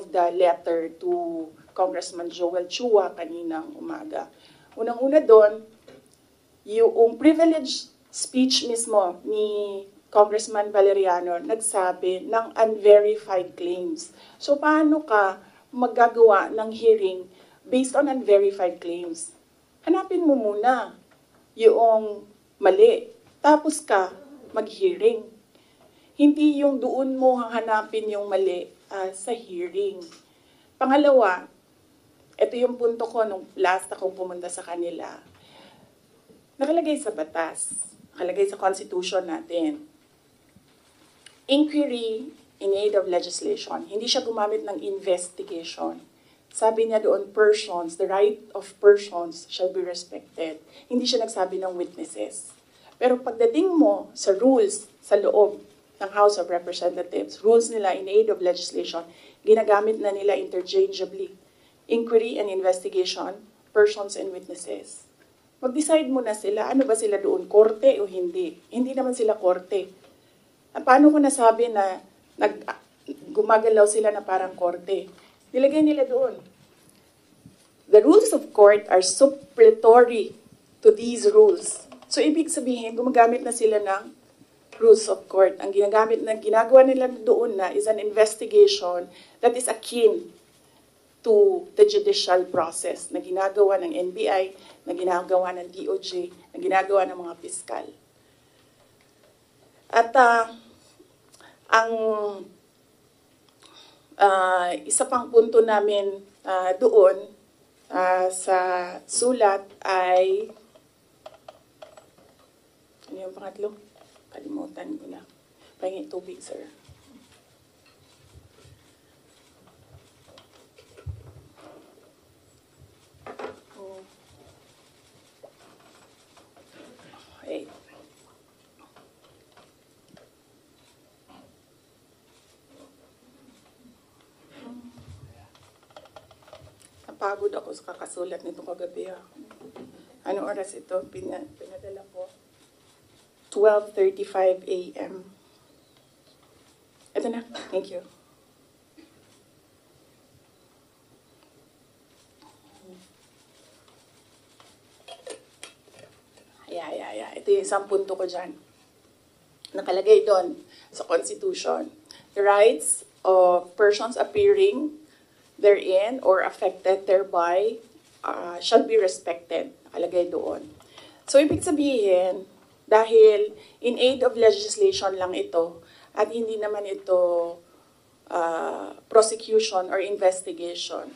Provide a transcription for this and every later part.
of the letter to Congressman Joel Chua kaninang umaga. Unang-una doon, yung privileged speech mismo ni Congressman Valeriano nagsabi ng unverified claims. So paano ka maggagawa ng hearing based on unverified claims? Hanapin mo muna yung mali, tapos ka mag-hearing. Hindi yung doon mo hanapin yung mali sa hearing. Pangalawa, ito yung punto ko nung last akong pumunta sa kanila. Nakalagay sa batas, nakalagay sa constitution natin. Inquiry in aid of legislation. Hindi siya gumamit ng investigation. Sabi niya doon, persons, the right of persons shall be respected. Hindi siya nagsabi ng witnesses. Pero pagdating mo sa rules sa loob ng House of Representatives, rules nila in aid of legislation, ginagamit na nila interchangeably. Inquiry and investigation, persons and witnesses. Mag-decide muna sila, ano ba sila doon, korte o hindi? Hindi naman sila korte. Paano ko nasabi na gumagalaw sila na parang korte? Nilagay nila doon. The rules of court are supplementary to these rules. So, ibig sabihin, gumagamit na sila ng rules of court. Ang ginagawa nila doon na is an investigation that is akin to the judicial process na ginagawa ng NBI, na ginagawa ng DOJ, na ginagawa ng mga piskal. At ang isa pang punto namin doon sa sulat ay, ano yung pangatlo? Kalimutan ko na. Pahingi tubig, sir. Okay. Napagod ako sa kakasulat nito kagabi. Ano oras ito? Pinadala ko. 12:35 a.m. Ito na. Thank you. Yeah. Ito yung isang punto ko dyan. Nakalagay doon sa Constitution. The rights of persons appearing therein or affected thereby shall be respected. Nakalagay doon. So, ibig sabihin, dahil in aid of legislation lang ito at hindi naman ito prosecution or investigation,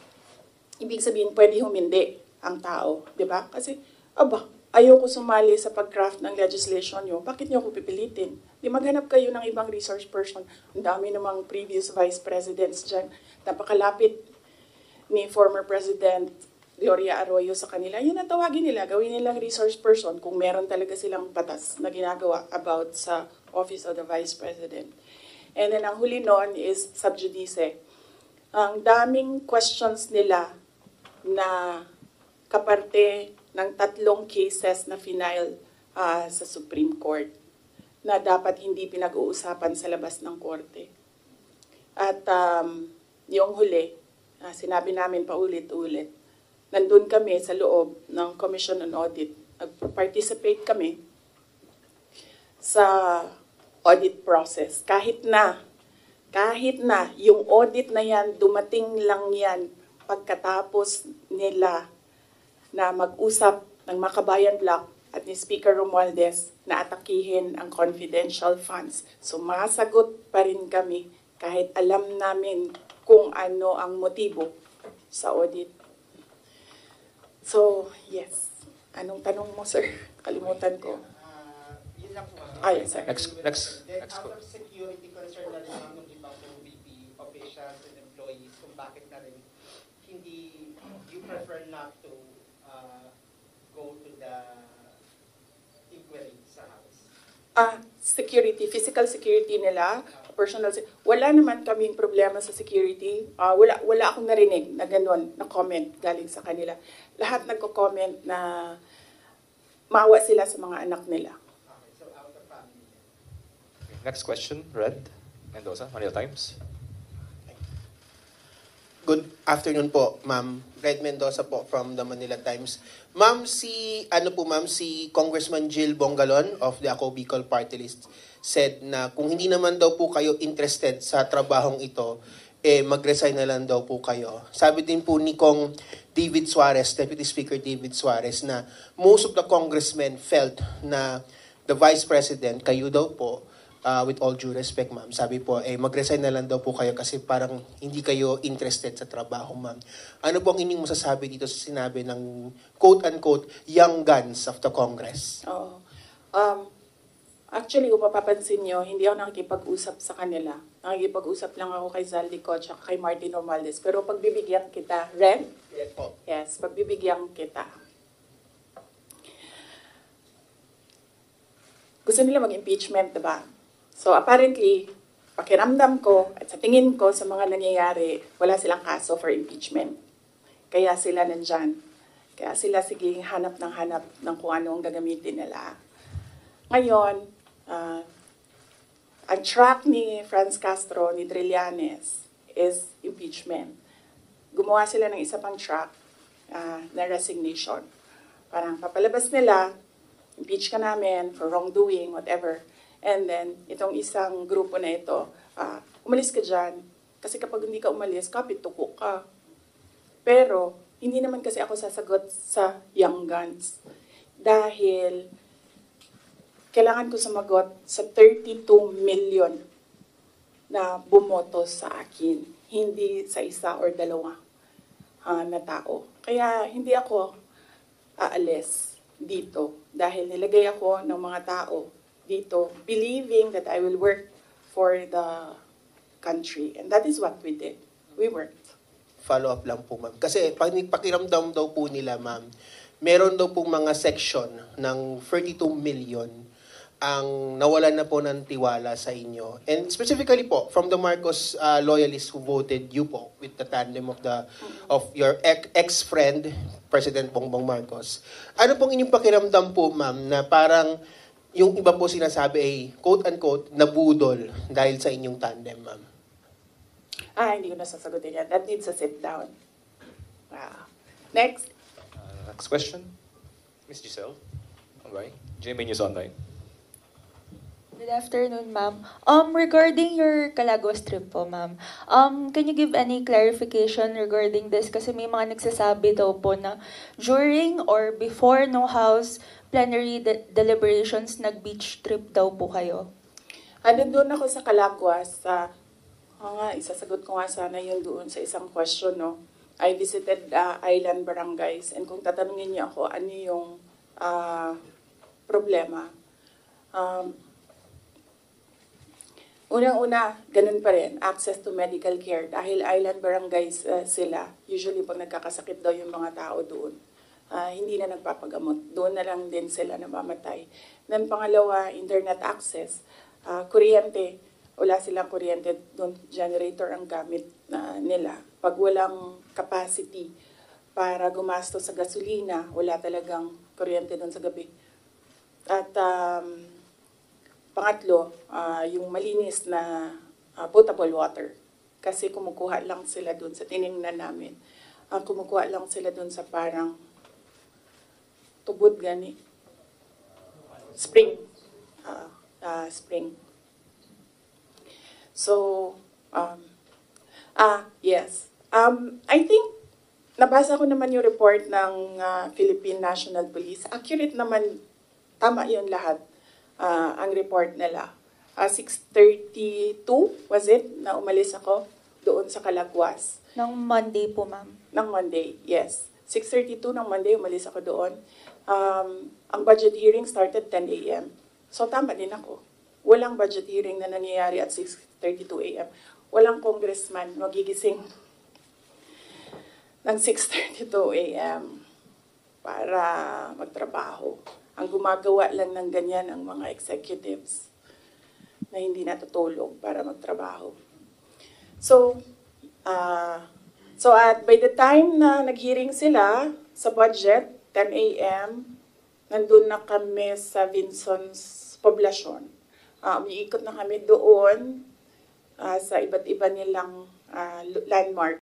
ibig sabihin, pwede humindi ang tao. Diba? Kasi, ayaw ko sumali sa pag-craft ng legislation nyo. Bakit nyo ako pipilitin? Di maghanap kayo ng ibang resource person. Ang dami namang previous vice presidents dyan. Napakalapit ni former President Gloria Arroyo sa kanila. Yun ang tawagin nila. Gawin nilang resource person kung meron talaga silang batas na ginagawa about sa Office of the Vice President. And then ang huli noon is sub judice. Ang daming questions nila na kaparte ng 3 cases na final sa Supreme Court na dapat hindi pinag-uusapan sa labas ng korte. At yung huli, sinabi namin paulit-ulit, nandun kami sa loob ng Commission on Audit. Nag-participate kami sa audit process. Kahit na yung audit na yan, dumating lang yan pagkatapos nila na mag-usap ng Makabayan Block at ni Speaker Romualdez na atakihin ang confidential funds. So masagot pa rin kami kahit alam namin kung ano ang motibo sa audit. So, yes. Anong tanong mo, sir? Kalimutan ko. Yun lang po. Yes, sir. Next. Out of security concern na rin ng ibang OVP officials and employees kung bakit na rin hindi you prefer not to go to the inquiry sa House? Security, physical security nila, personal wala naman kaming problema sa security. Wala akong narinig na gano'n, na comment galing sa kanila. Lahat nagko-comment na maawa sila sa mga anak nila. Okay, so out of family. Next question, Red Mendoza, Manila Times. Good afternoon po, ma'am. Red Mendoza po from the Manila Times. Ma'am, si Congressman Jill Bongalon of the Ako Bicol Party List said na kung hindi naman daw po kayo interested sa trabahong ito, mag-resign na lang daw po kayo. Sabi din po ni Kong David Suarez, Deputy Speaker David Suarez, na most of the congressmen felt na the Vice President, kayo daw po, with all due respect, ma'am, sabi po, mag-resign na lang daw po kayo kasi parang hindi kayo interested sa trabaho, ma'am. Ano po ang inyong masasabi dito sa sinabi ng quote-unquote young guns of the Congress? Oo. Actually, kung mapapansin nyo, hindi ako nakikipag-usap sa kanila. Nakikipag-usap lang ako kay Zaldico at kay Martin Romualdez. Pero pagbibigyan kita, Ren? Yes po. Yes, pagbibigyan kita. Gusto nila mag-impeachment, diba? So apparently, pakiramdam ko at sa tingin ko sa mga nangyayari, wala silang kaso for impeachment. Kaya sila nandyan. Kaya sila sige hanap ng kung ano ang gagamitin nila. Ngayon, ang track ni Franz Castro, ni Trillanes, is impeachment. Gumawa sila ng isa pang track na resignation. Parang papalabas nila, impeach ka namin for wrongdoing, whatever. And then, itong isang grupo na ito, umalis ka dyan. Kasi kapag hindi ka umalis, kapit tuko ka. Pero, hindi naman kasi ako sasagot sa young guns. Dahil, kailangan ko sumagot sa 32 million na bumoto sa akin. Hindi sa isa or dalawa na tao. Kaya, hindi ako aalis dito. Dahil nilagay ako ng mga tao dito, believing that I will work for the country. And that is what we did. We worked. Follow-up lang po, ma'am. Kasi pakiramdam daw po nila, ma'am, meron daw pong mga section ng 32 million ang nawalan na po ng tiwala sa inyo. And specifically po, from the Marcos loyalists who voted you po with the tandem of your ex-friend, President Bongbong Marcos. Ano pong inyong pakiramdam po, ma'am, na parang yung iba po sinasabi ay quote-unquote nabudol dahil sa inyong tandem, ma'am? Hindi ko nasasagutin yan. That needs a sit down. Next. Next question. Ms. Giselle. Okay. GMA News Online. Good afternoon, ma'am. Regarding your Calagos trip po, ma'am, can you give any clarification regarding this? Kasi may mga nagsasabi daw po na during or before no House plenary deliberations, nag-beach trip daw po kayo. Doon ako sa Calaguas. Isasagot ko nga sana yun doon sa isang question, no? I visited island barangays, and kung tatanungin niyo ako, ano yung problema? Unang-una, ganun pa rin, access to medical care. Dahil island barangays sila, usually pag nagkakasakit daw yung mga tao doon, hindi na nagpapagamot. Doon na lang din sila namamatay. Then pangalawa, internet access. Kuryente, wala silang kuryente doon. Generator ang gamit nila. Pag walang capacity para gumasto sa gasolina, wala talagang kuryente doon sa gabi. At pangatlo, yung malinis na potable water. Kasi kumukuha lang sila doon sa tiningnan namin. Kumukuha lang sila doon sa parang tubod gani. Spring. Spring. So, yes. I think, nabasa ko naman yung report ng Philippine National Police. Accurate naman, tama yun lahat, ang report nila. 6:32, was it, na umalis ako doon sa Calaguas. Nung Monday po, ma'am. Ng Monday, yes. 6:32 ng Monday, umalis ako doon. Ang budget hearing started 10 a.m. So tama din ako. Walang budget hearing na nangyayari at 6:32 a.m. Walang congressman magigising ng 6:32 a.m. para magtrabaho. Ang gumagawa lang ng ganyan ang mga executives na hindi natutulog para magtrabaho. So by the time na nag-hearing sila sa budget, 10 a.m., nandun na kami sa Vinson's poblasyon. Umiikot na kami doon sa iba't iba nilang landmark